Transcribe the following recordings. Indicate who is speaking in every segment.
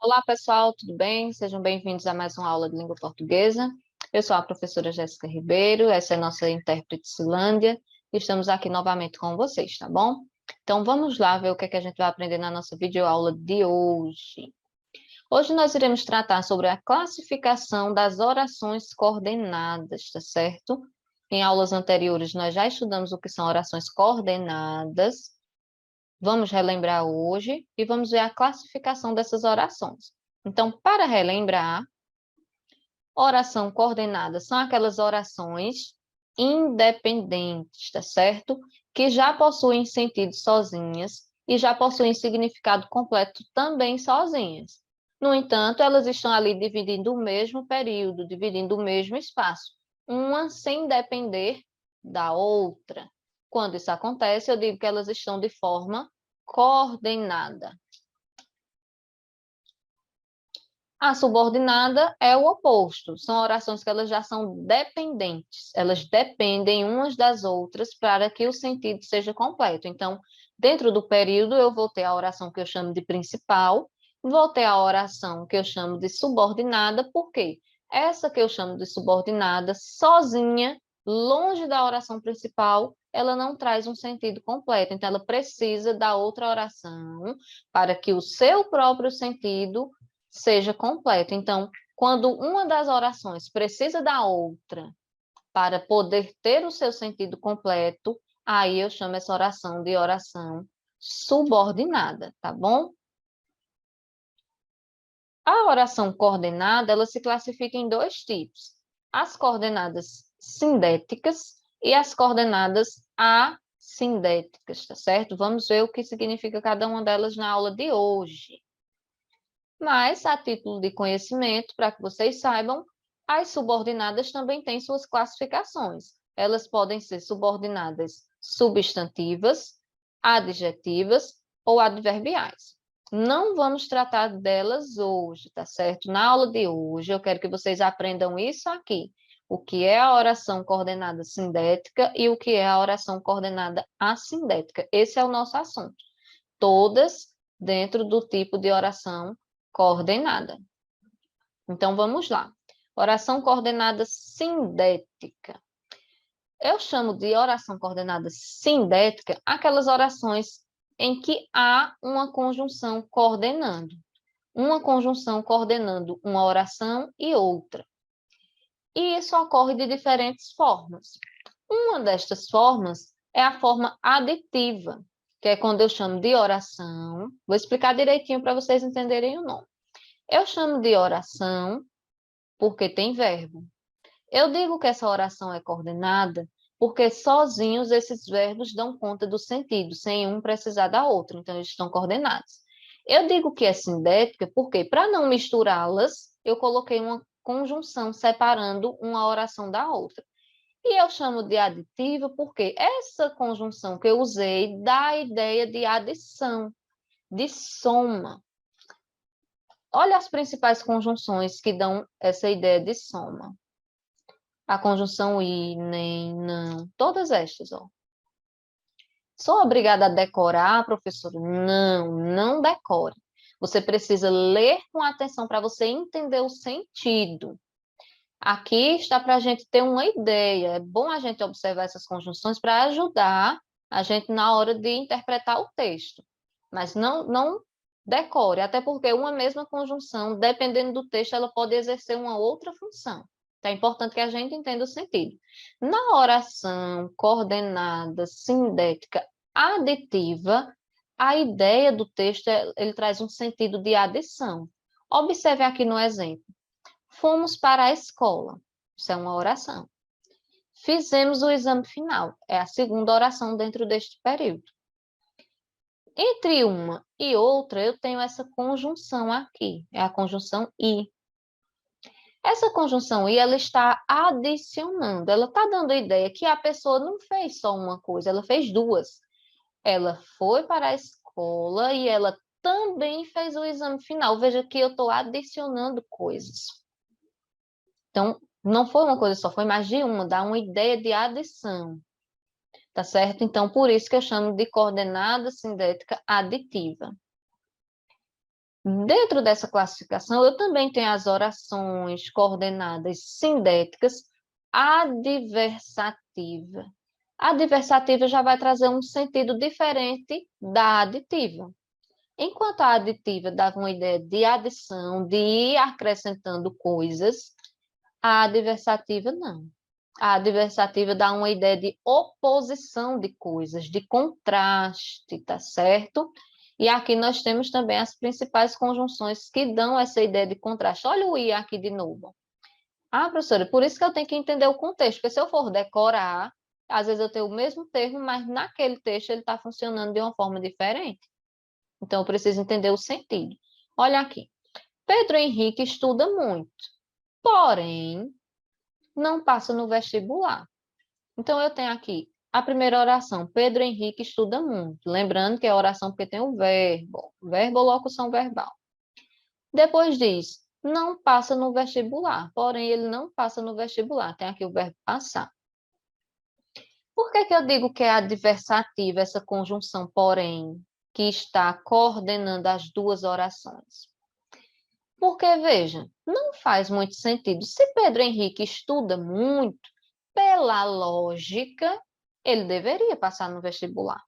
Speaker 1: Olá, pessoal, tudo bem? Sejam bem-vindos a mais uma aula de língua portuguesa. Eu sou a professora Jéssica Ribeiro, essa é a nossa intérprete Silândia, e estamos aqui novamente com vocês, tá bom? Então, vamos lá ver o que é que a gente vai aprender na nossa videoaula de hoje. Hoje nós iremos tratar sobre a classificação das orações coordenadas, tá certo? Em aulas anteriores, nós já estudamos o que são orações coordenadas. Vamos relembrar hoje e vamos ver a classificação dessas orações. Então, para relembrar, oração coordenada são aquelas orações independentes, tá certo? Que já possuem sentido sozinhas e já possuem significado completo também sozinhas. No entanto, elas estão ali dividindo o mesmo período, dividindo o mesmo espaço, uma sem depender da outra. Quando isso acontece, eu digo que elas estão de forma coordenada. A subordinada é o oposto, são orações que elas já são dependentes, elas dependem umas das outras para que o sentido seja completo. Então, dentro do período, eu vou ter a oração que eu chamo de principal, vou ter a oração que eu chamo de subordinada, por quê? Essa que eu chamo de subordinada, sozinha, longe da oração principal, ela não traz um sentido completo, então ela precisa da outra oração para que o seu próprio sentido seja completo. Então, quando uma das orações precisa da outra para poder ter o seu sentido completo, aí eu chamo essa oração de oração subordinada, tá bom? A oração coordenada, ela se classifica em dois tipos: as coordenadas sindéticas e as coordenadas assindéticas, tá certo? Vamos ver o que significa cada uma delas na aula de hoje. Mas, a título de conhecimento, para que vocês saibam, as subordinadas também têm suas classificações. Elas podem ser subordinadas substantivas, adjetivas ou adverbiais. Não vamos tratar delas hoje, tá certo? Na aula de hoje, eu quero que vocês aprendam isso aqui. O que é a oração coordenada sindética e o que é a oração coordenada assindética. Esse é o nosso assunto. Todas dentro do tipo de oração coordenada. Então, vamos lá. Oração coordenada sindética. Eu chamo de oração coordenada sindética aquelas orações em que há uma conjunção coordenando. Uma conjunção coordenando uma oração e outra. E isso ocorre de diferentes formas. Uma destas formas é a forma aditiva, que é quando eu chamo de oração. Vou explicar direitinho para vocês entenderem o nome. Eu chamo de oração porque tem verbo. Eu digo que essa oração é coordenada porque sozinhos esses verbos dão conta do sentido, sem um precisar da outra, então eles estão coordenados. Eu digo que é sindética porque, para não misturá-las, eu coloquei uma conjunção separando uma oração da outra. E eu chamo de aditiva porque essa conjunção que eu usei dá a ideia de adição, de soma. Olha as principais conjunções que dão essa ideia de soma. A conjunção e, nem, não, todas estas, ó. Sou obrigada a decorar, professora? Não, não decore. Você precisa ler com atenção para você entender o sentido. Aqui está para a gente ter uma ideia. É bom a gente observar essas conjunções para ajudar a gente na hora de interpretar o texto. Mas não decore, até porque uma mesma conjunção, dependendo do texto, ela pode exercer uma outra função. Então, é importante que a gente entenda o sentido. Na oração coordenada, sindética, aditiva, a ideia do texto, ele traz um sentido de adição. Observe aqui no exemplo. Fomos para a escola. Isso é uma oração. Fizemos o exame final. É a segunda oração dentro deste período. Entre uma e outra, eu tenho essa conjunção aqui. É a conjunção e. Essa conjunção e, ela está adicionando. Ela está dando a ideia que a pessoa não fez só uma coisa, ela fez duas. Ela foi para a escola e ela também fez o exame final. Veja que eu estou adicionando coisas. Então, não foi uma coisa só, foi mais de uma, dá uma ideia de adição, tá certo? Então, por isso que eu chamo de coordenada sindética aditiva. Dentro dessa classificação, eu também tenho as orações coordenadas sindéticas adversativa. A adversativa já vai trazer um sentido diferente da aditiva. Enquanto a aditiva dava uma ideia de adição, de ir acrescentando coisas, a adversativa não. A adversativa dá uma ideia de oposição de coisas, de contraste, tá certo? E aqui nós temos também as principais conjunções que dão essa ideia de contraste. Olha o I aqui de novo. Ah, professora, por isso que eu tenho que entender o contexto, porque se eu for decorar, às vezes eu tenho o mesmo termo, mas naquele texto ele está funcionando de uma forma diferente. Então, eu preciso entender o sentido. Olha aqui. Pedro Henrique estuda muito, porém, não passa no vestibular. Então, eu tenho aqui a primeira oração. Pedro Henrique estuda muito. Lembrando que é oração porque tem o verbo. Verbo ou locução verbal. Depois diz, não passa no vestibular. Porém, ele não passa no vestibular. Tem aqui o verbo passar. Por que que eu digo que é adversativa essa conjunção porém, que está coordenando as duas orações? Porque, veja, não faz muito sentido. Se Pedro Henrique estuda muito, pela lógica, ele deveria passar no vestibular.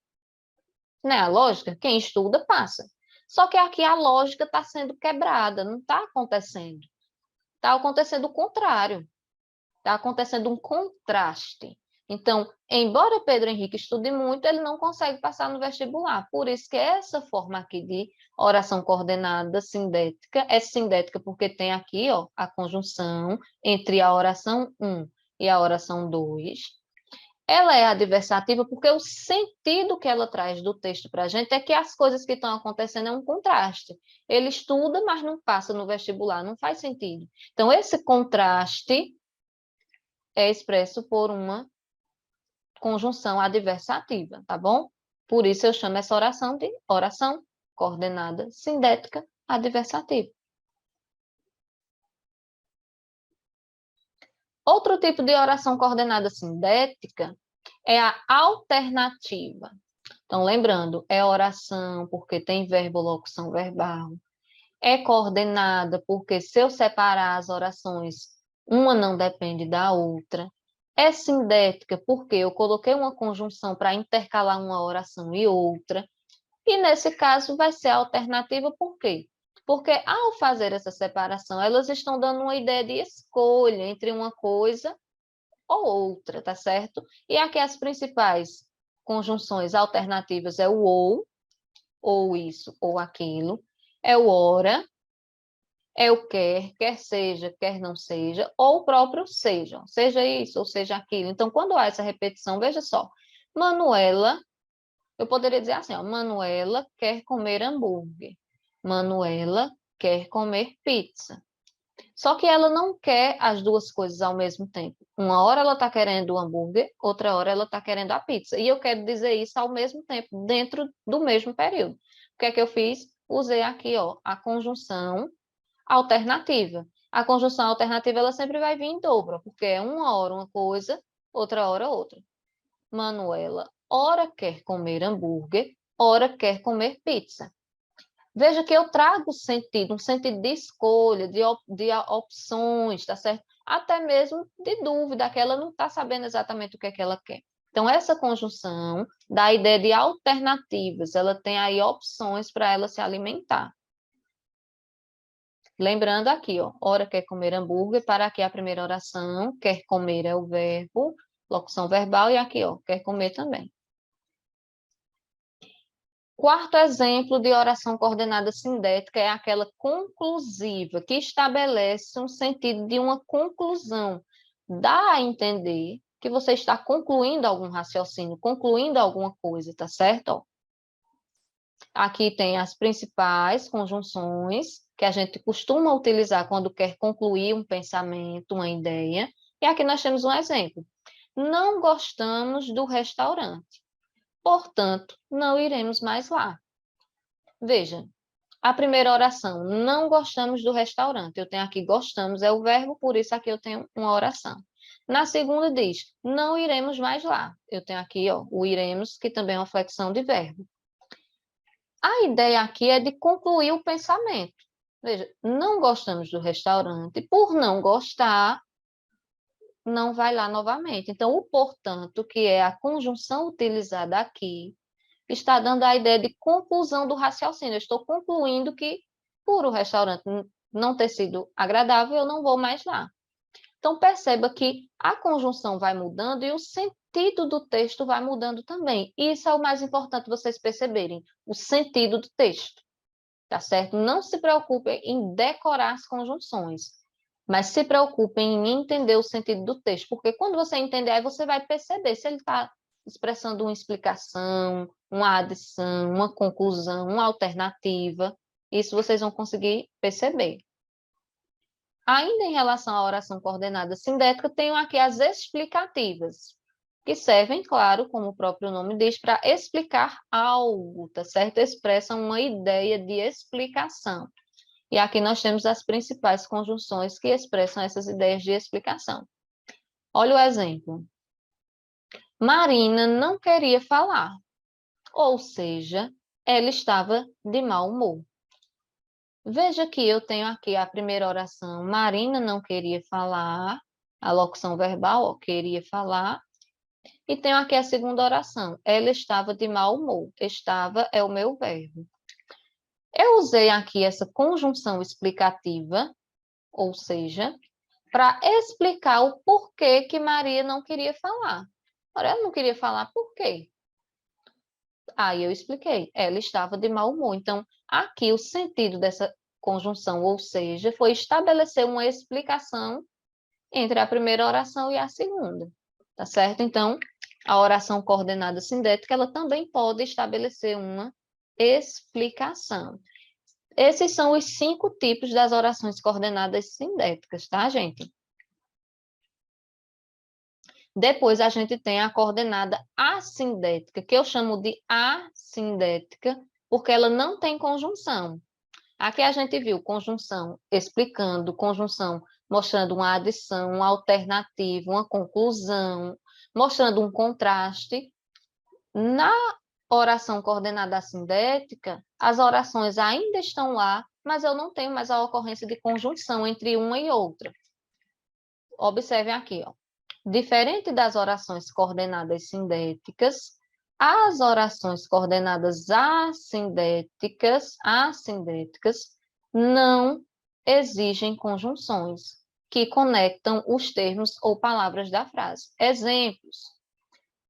Speaker 1: Não é a lógica? Quem estuda, passa. Só que aqui a lógica está sendo quebrada, não está acontecendo. Está acontecendo o contrário. Está acontecendo um contraste. Então, embora Pedro Henrique estude muito, ele não consegue passar no vestibular. Por isso que essa forma aqui de oração coordenada sindética é sindética porque tem aqui, ó, a conjunção entre a oração 1 e a oração 2. Ela é adversativa porque o sentido que ela traz do texto para a gente é que as coisas que estão acontecendo é um contraste. Ele estuda, mas não passa no vestibular, não faz sentido. Então, esse contraste é expresso por uma conjunção adversativa, tá bom? Por isso eu chamo essa oração de oração coordenada sindética adversativa. Outro tipo de oração coordenada sindética é a alternativa. Então, lembrando, é oração porque tem verbo, locução verbal. É coordenada porque se eu separar as orações, uma não depende da outra. É sindética porque eu coloquei uma conjunção para intercalar uma oração e outra. E nesse caso vai ser alternativa por quê? Porque ao fazer essa separação, elas estão dando uma ideia de escolha entre uma coisa ou outra, tá certo? E aqui as principais conjunções alternativas é o ou isso, ou aquilo, é o ora, é o quer seja, quer não seja, ou o próprio seja isso, ou seja aquilo. Então, quando há essa repetição, veja só, Manuela, eu poderia dizer assim, ó, Manuela quer comer hambúrguer, Manuela quer comer pizza. Só que ela não quer as duas coisas ao mesmo tempo. Uma hora ela está querendo o hambúrguer, outra hora ela está querendo a pizza. E eu quero dizer isso ao mesmo tempo, dentro do mesmo período. O que é que eu fiz? Usei aqui, ó, a conjunção alternativa. A conjunção alternativa ela sempre vai vir em dobro, porque é uma hora uma coisa, outra hora outra. Manuela, ora quer comer hambúrguer, ora quer comer pizza. Veja que eu trago sentido, um sentido de escolha, de opções, tá certo? Até mesmo de dúvida, que ela não está sabendo exatamente o que é que ela quer. Então, essa conjunção dá a ideia de alternativas, ela tem aí opções para ela se alimentar. Lembrando aqui, ó, ora quer comer hambúrguer, para aqui a primeira oração, quer comer é o verbo, locução verbal, e aqui, ó, quer comer também. Quarto exemplo de oração coordenada sindética é aquela conclusiva, que estabelece um sentido de uma conclusão. Dá a entender que você está concluindo algum raciocínio, concluindo alguma coisa, tá certo? Ó, aqui tem as principais conjunções que a gente costuma utilizar quando quer concluir um pensamento, uma ideia. E aqui nós temos um exemplo. Não gostamos do restaurante, portanto, não iremos mais lá. Veja, a primeira oração, não gostamos do restaurante. Eu tenho aqui gostamos, é o verbo, por isso aqui eu tenho uma oração. Na segunda diz, não iremos mais lá. Eu tenho aqui, ó, o iremos, que também é uma flexão de verbo. A ideia aqui é de concluir o pensamento. Veja, não gostamos do restaurante, por não gostar, não vai lá novamente. Então, o portanto, que é a conjunção utilizada aqui, está dando a ideia de conclusão do raciocínio. Eu estou concluindo que, por o restaurante não ter sido agradável, eu não vou mais lá. Então, perceba que a conjunção vai mudando e o sentido do texto vai mudando também. Isso é o mais importante vocês perceberem, o sentido do texto, tá certo? Não se preocupem em decorar as conjunções, mas se preocupem em entender o sentido do texto, porque quando você entender, aí você vai perceber se ele está expressando uma explicação, uma adição, uma conclusão, uma alternativa. Isso vocês vão conseguir perceber. Ainda em relação à oração coordenada sindética, tenho aqui as explicativas, que servem, claro, como o próprio nome diz, para explicar algo, tá certo? Expressam uma ideia de explicação. E aqui nós temos as principais conjunções que expressam essas ideias de explicação. Olha o exemplo. Marina não queria falar, ou seja, ela estava de mau humor. Veja que eu tenho aqui a primeira oração. Marina não queria falar, a locução verbal, ó, queria falar. E tenho aqui a segunda oração. Ela estava de mau humor. Estava é o meu verbo. Eu usei aqui essa conjunção explicativa, ou seja, para explicar o porquê que Maria não queria falar. Ora, ela não queria falar por quê? Aí eu expliquei. Ela estava de mau humor. Então, aqui o sentido dessa conjunção, ou seja, foi estabelecer uma explicação entre a primeira oração e a segunda, tá certo? Então, a oração coordenada sindética, ela também pode estabelecer uma explicação. Esses são os 5 tipos das orações coordenadas sindéticas, tá, gente? Depois a gente tem a coordenada assindética, que eu chamo de assindética, porque ela não tem conjunção. Aqui a gente viu conjunção explicando, conjunção mostrando uma adição, uma alternativa, uma conclusão, mostrando um contraste. Na oração coordenada assindética, as orações ainda estão lá, mas eu não tenho mais a ocorrência de conjunção entre uma e outra. Observem aqui, ó. Diferente das orações coordenadas sindéticas, as orações coordenadas assindéticas não exigem conjunções que conectam os termos ou palavras da frase. Exemplos.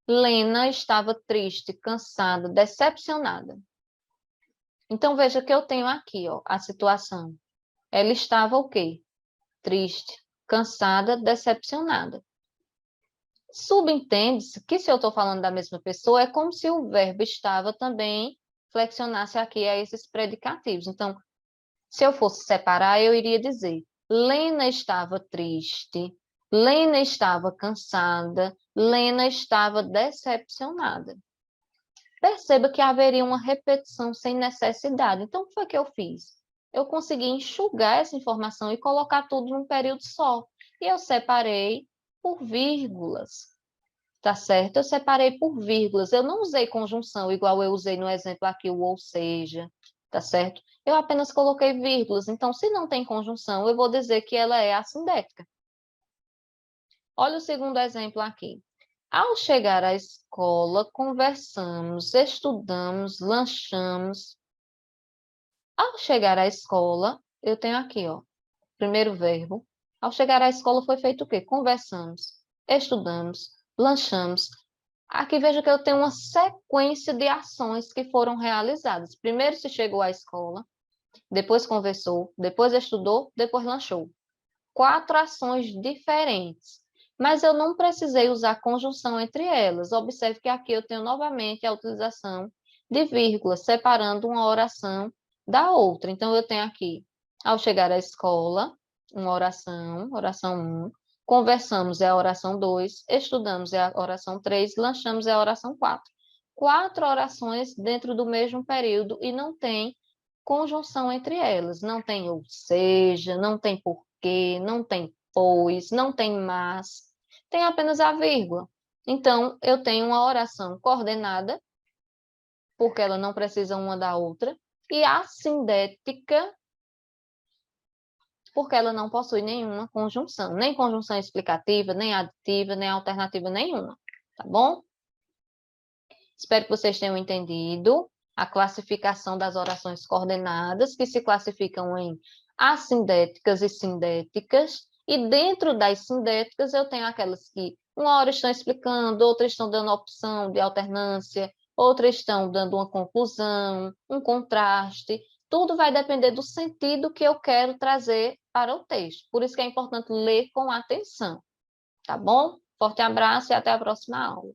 Speaker 1: Lena estava triste, cansada, decepcionada. Então, veja que eu tenho aqui, ó, a situação. Ela estava o quê? Triste, cansada, decepcionada. Subentende-se que se eu estou falando da mesma pessoa, é como se o verbo estava também flexionasse aqui a esses predicativos. Então, se eu fosse separar, eu iria dizer: Lena estava triste, Lena estava cansada, Lena estava decepcionada. Perceba que haveria uma repetição sem necessidade. Então, o que foi que eu fiz? Eu consegui enxugar essa informação e colocar tudo num período só. E eu separei por vírgulas. Tá certo? Eu separei por vírgulas. Eu não usei conjunção, igual eu usei no exemplo aqui, o ou seja. Tá certo? Eu apenas coloquei vírgulas. Então, se não tem conjunção, eu vou dizer que ela é assindética. Olha o segundo exemplo aqui. Ao chegar à escola, conversamos, estudamos, lanchamos. Ao chegar à escola, eu tenho aqui, ó, primeiro verbo. Ao chegar à escola foi feito o quê? Conversamos, estudamos, lanchamos. Aqui veja que eu tenho uma sequência de ações que foram realizadas. Primeiro se chegou à escola, depois conversou, depois estudou, depois lanchou. 4 ações diferentes. Mas eu não precisei usar conjunção entre elas. Observe que aqui eu tenho novamente a utilização de vírgula, separando uma oração da outra. Então, eu tenho aqui, ao chegar à escola, uma oração, oração 1. Conversamos é a oração 2. Estudamos é a oração 3. Lanchamos é a oração 4. 4 orações dentro do mesmo período e não tem conjunção entre elas. Não tem ou seja, não tem porquê, não tem pois, não tem mas, tem apenas a vírgula. Então, eu tenho uma oração coordenada porque ela não precisa uma da outra, e assindética, porque ela não possui nenhuma conjunção, nem conjunção explicativa, nem aditiva, nem alternativa nenhuma, tá bom? Espero que vocês tenham entendido a classificação das orações coordenadas, que se classificam em assindéticas e sindéticas, e dentro das sindéticas eu tenho aquelas que uma hora estão explicando, outras estão dando opção de alternância, outras estão dando uma conclusão, um contraste. Tudo vai depender do sentido que eu quero trazer para o texto. Por isso que é importante ler com atenção, tá bom? Forte abraço e até a próxima aula.